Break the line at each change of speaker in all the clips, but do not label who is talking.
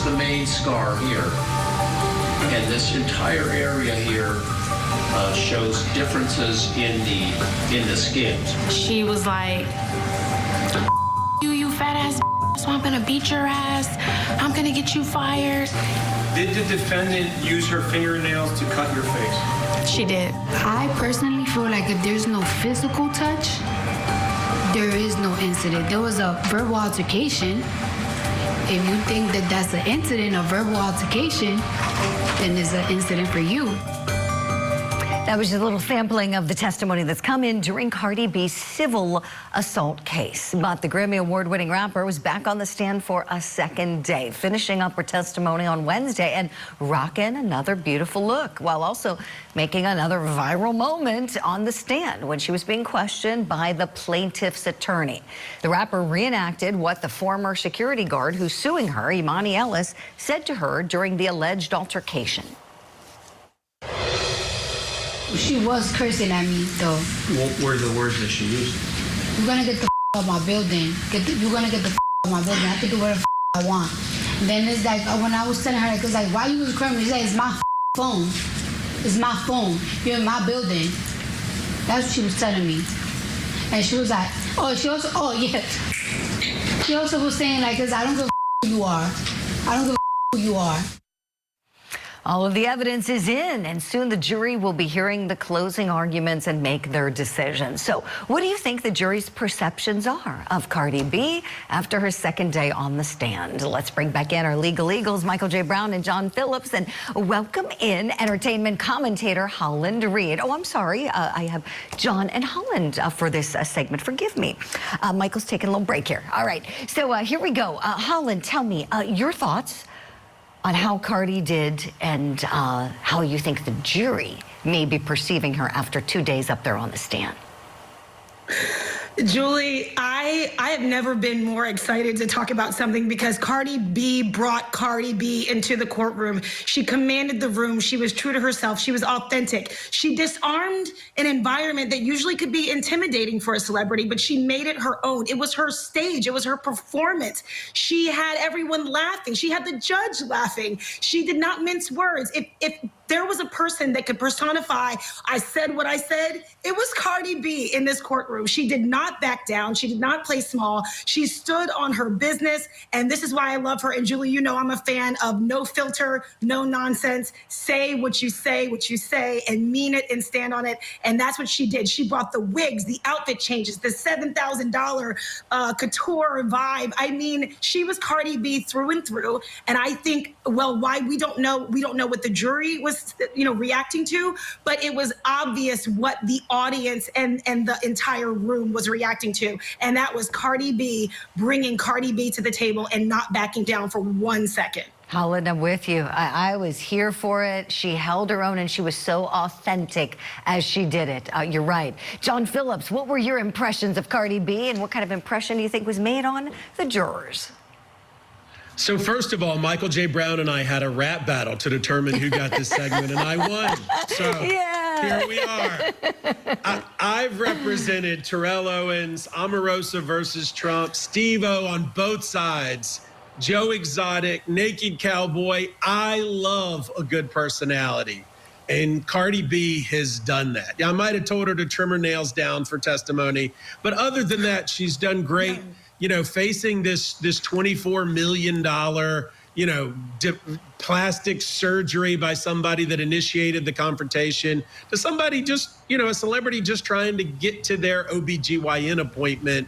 the main scar here. And this entire area here shows differences in the skin.
She was like, you fat ass, so I'm gonna beat your ass. I'm gonna get you fired.
Did the defendant use her fingernails to cut your face?
She did.
I personally feel like if there's no physical touch, there is no incident. There was a verbal altercation. If you think that that's an incident, a verbal altercation, then it's an incident for you.
That was just a little sampling of the testimony that's come in during Cardi B's civil assault case. But the Grammy Award-winning rapper was back on the stand for a second day, finishing up her testimony on Wednesday and rocking another beautiful look, while also making another viral moment on the stand when she was being questioned by the plaintiff's attorney. The rapper reenacted what the former security guard who's suing her, Emani Ellis, said to her during the alleged altercation.
She was cursing at me, though.
What were the words that she used?
You're gonna get the out of my building. You're gonna get the out of my building. I can do whatever I want. And then it's like, when I was telling her, it was like, why you was crying? She's like, it's my phone. It's my phone. You're in my building. That's what she was telling me. And she was like, she also was saying, like, cause I don't give a who you are. I don't give a who you are.
All of the evidence is in, and soon the jury will be hearing the closing arguments and make their decision. So what do you think the jury's perceptions are of Cardi B after her second day on the stand? Let's bring back in our legal eagles, Michael J. Brown and John Phillips, and welcome in entertainment commentator Holland Reed. Oh, I'm sorry. I have John and Holland for this segment. Forgive me. Michael's taking a little break here. All right. So here we go. Holland, tell me your thoughts on how Cardi did and how you think the jury may be perceiving her after 2 days up there on the stand.
Julie, I have never been more excited to talk about something because Cardi B brought Cardi B into the courtroom. She commanded the room. She was true to herself. She was authentic. She disarmed an environment that usually could be intimidating for a celebrity, but she made it her own. It was her stage. It was her performance. She had everyone laughing. She had the judge laughing. She did not mince words. If there was a person that could personify, I said what I said, it was Cardi B in this courtroom. She did not back down. She did not play small. She stood on her business, and this is why I love her. And Julie, you know I'm a fan of no filter, no nonsense. Say, what you say, and mean it and stand on it. And that's what she did. She brought the wigs, the outfit changes, the $7,000 couture vibe. I mean, she was Cardi B through and through. And I think, well, why we don't know what the jury was reacting to, but it was obvious what the audience and the entire room was reacting to, and that was Cardi B bringing Cardi B to the table and not backing down for 1 second.
Holland, I'm with you. I was here for it. She held her own, and she was so authentic as she did it. You're right. John Phillips, what were your impressions of Cardi B, and what kind of impression do you think was made on the jurors?
So first of all, Michael J. Brown and I had a rap battle to determine who got this segment, and I won. So here we are. I've represented Terrell Owens, Omarosa versus Trump, Steve-O on both sides, Joe Exotic, Naked Cowboy. I love a good personality, and Cardi B has done that. Yeah, I might have told her to trim her nails down for testimony, but other than that, she's done great. You know, facing this $24 million, plastic surgery by somebody that initiated the confrontation to somebody just, a celebrity just trying to get to their OBGYN appointment.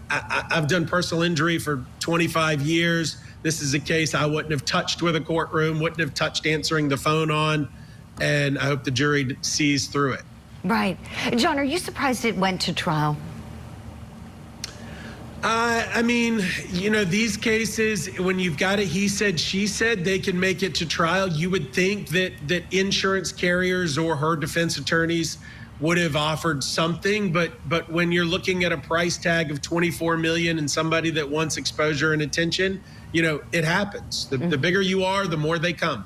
I've done personal injury for 25 years. This is a case I wouldn't have touched with a courtroom, wouldn't have touched answering the phone on, and I hope the jury sees through it.
Right. John, are you surprised it went to trial?
I mean, these cases, when you've got a he said, she said, they can make it to trial. You would think that insurance carriers or her defense attorneys would have offered something, but when you're looking at a price tag of $24 million and somebody that wants exposure and attention, you know, it happens. The bigger you are, the more they come.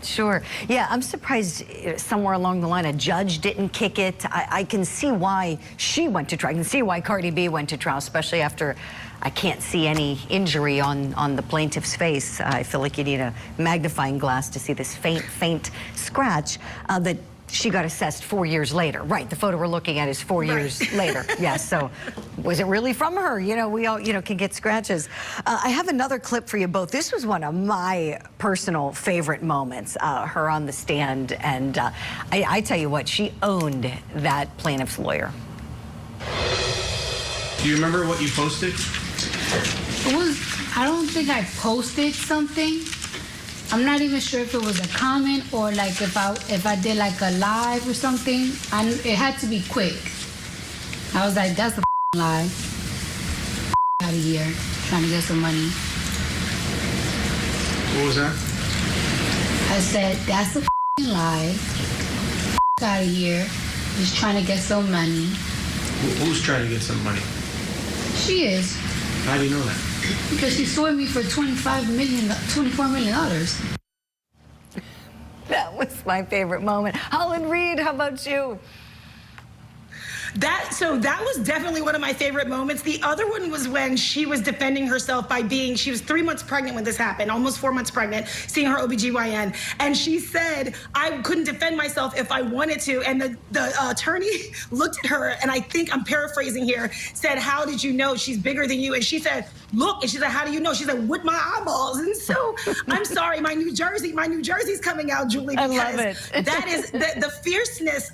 Sure. Yeah, I'm surprised somewhere along the line a judge didn't kick it. I can see why she went to trial. I can see why Cardi B went to trial, especially after I can't see any injury on the plaintiff's face. I feel like you need a magnifying glass to see this faint scratch that she got assessed 4 years later. Right, the photo we're looking at is 4 years later. Yes, so was it really from her? You know, we all, you know, can get scratches. I have another clip for you both. This was one of my personal favorite moments, her on the stand. And I tell you what, she owned that plaintiff's lawyer.
Do you remember what you posted?
I don't think I posted something. I'm not even sure if it was a comment or like if I did like a live or something. It had to be quick. I was like, that's a lie. Out of here, trying to get some money.
What was that?
I said, that's a lie. Out of here, just trying to get some money.
Who's trying to get some money?
She is.
How do you know that?
Because she sued me for $24 million.
That was my favorite moment. Holland Reed, how about you?
That was definitely one of my favorite moments. The other one was when she was defending herself by she was 3 months pregnant when this happened, almost 4 months pregnant, seeing her OBGYN. And she said, I couldn't defend myself if I wanted to. And the attorney looked at her, and I think I'm paraphrasing here, said, how did you know she's bigger than you? And she said, look, and she said, how do you know? She said, with my eyeballs. And so I'm sorry, my New Jersey's coming out, Julie, because
I love it.
That is the fierceness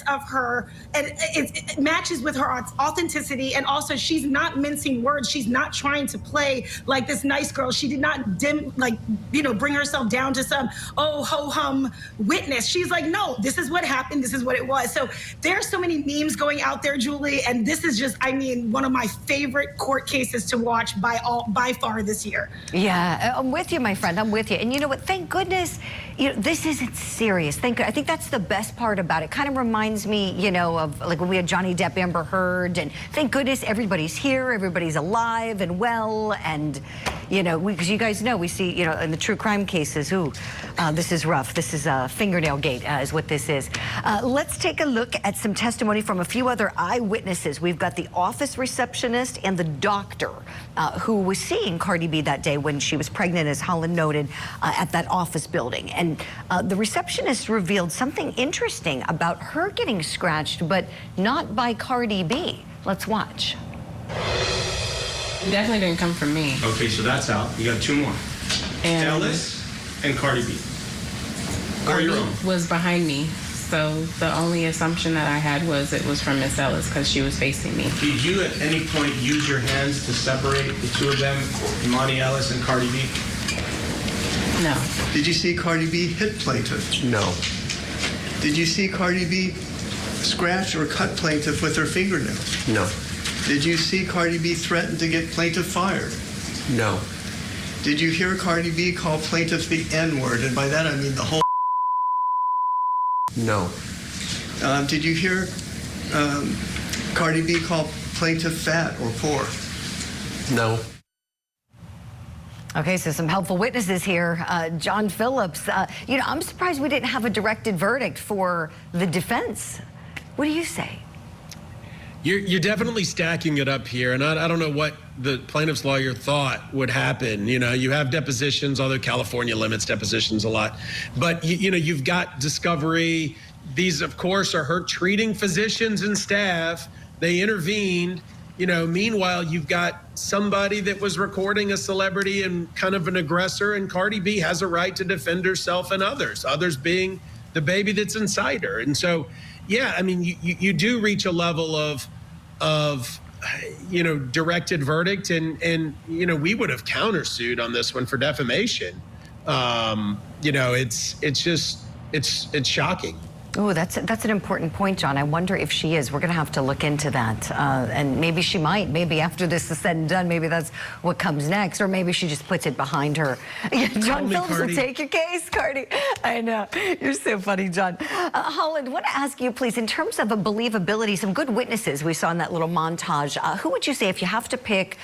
of her, and it matches with her authenticity. And also, she's not mincing words. She's not trying to play like this nice girl. She did not bring herself down to some ho-hum witness. She's like, no, this is what happened. This is what it was. So there's so many memes going out there, Julie, and this is just, I mean, one of my favorite court cases to watch by far this year.
Yeah, I'm with you, my friend. I'm with you. And you know what? Thank goodness, you know, this isn't serious. I think that's the best part about it. Kind of reminds me, you know, of like when we had Johnny Depp, Amber Heard, and thank goodness everybody's here, everybody's alive and well, and you know, because you guys know, we see, you know, in the true crime cases, this is rough. This is fingernail gate is what this is. Let's take a look at some testimony from a few other eyewitnesses. We've got the office receptionist and the doctor who was seeing Cardi B that day when she was pregnant, as Holland noted, at that office building. And the receptionist revealed something interesting about her getting scratched, but not by Cardi B. Let's watch.
It definitely didn't come from me.
Okay, so that's out. You got two more.
And
Ellis and Cardi B. Or your own.
was behind me. So the only assumption that I had was it was from Miss Ellis because she was facing me.
Did you at any point use your hands to separate the two of them, Emani Ellis and Cardi B?
No.
Did you see Cardi B hit plaintiff?
No.
Did you see Cardi B scratch or cut plaintiff with her fingernail?
No.
Did you see Cardi B threaten to get plaintiff fired?
No.
Did you hear Cardi B call plaintiff the N-word? And by that I mean the whole.
No.
Did you hear Cardi B call plaintiff fat or poor?
No.
Okay, so some helpful witnesses here. John Phillips, you know, I'm surprised we didn't have a directed verdict for the defense. What do you say?
You're definitely stacking it up here, and I don't know what the plaintiff's lawyer thought would happen. You know, you have depositions, although California limits depositions a lot. But, you know, you've got discovery. These, of course, are her treating physicians and staff. They intervened. You know, meanwhile, you've got somebody that was recording a celebrity and kind of an aggressor, and Cardi B has a right to defend herself and others being the baby that's inside her. And so, yeah, I mean, you do reach a level of you know, directed verdict, and you know, we would have countersued on this one for defamation. You know, it's shocking.
Oh, that's an important point, John. I wonder if she is. We're going to have to look into that. And maybe she might. Maybe after this is said and done, maybe that's what comes next. Or maybe she just puts it behind her. John Phillips will take your case, Cardi. I know. You're so funny, John. Holland, I want to ask you, please, in terms of a believability, some good witnesses we saw in that little montage. Who would you say, if you have to pick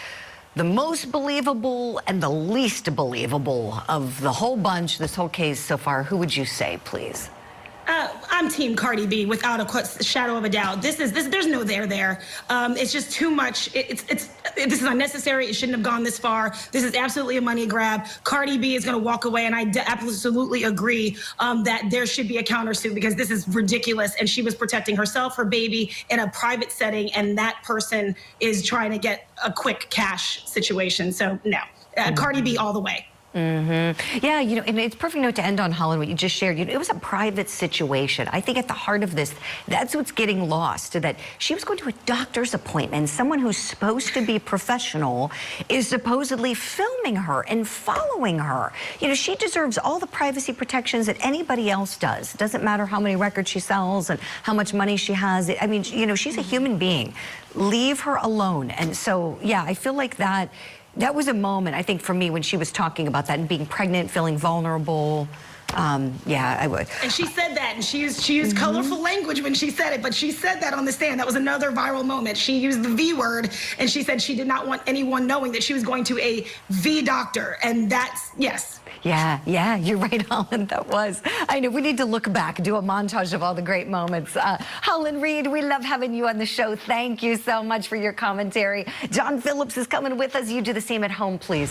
the most believable and the least believable of the whole bunch, this whole case so far, who would you say, please?
I'm Team Cardi B without a shadow of a doubt. There's no there. It's just too much. This is unnecessary. It shouldn't have gone this far. This is absolutely a money grab. Cardi B is going to walk away, and I absolutely agree that there should be a countersuit because this is ridiculous. And she was protecting herself, her baby, in a private setting, and that person is trying to get a quick cash situation. So no, Cardi B all the way.
Yeah, you know, and it's a perfect note to end on, Holland, what you just shared. You know, it was a private situation. I think at the heart of this, that's what's getting lost, that she was going to a doctor's appointment. Someone who's supposed to be professional is supposedly filming her and following her. You know, she deserves all the privacy protections that anybody else does. It doesn't matter how many records she sells and how much money she has. I mean, you know, she's a human being. Leave her alone. And so, yeah, I feel like that was a moment, I think, for me when she was talking about that and being pregnant, feeling vulnerable. Yeah, I would.
And she said that, and she used colorful language when she said it, but she said that on the stand. That was another viral moment. She used the V word, and she said she did not want anyone knowing that she was going to a V doctor, and that's, yes.
Yeah, you're right, Holland, that was. I know, we need to look back, do a montage of all the great moments. Holland Reed, we love having you on the show. Thank you so much for your commentary. John Phillips is coming with us. You do the same at home, please.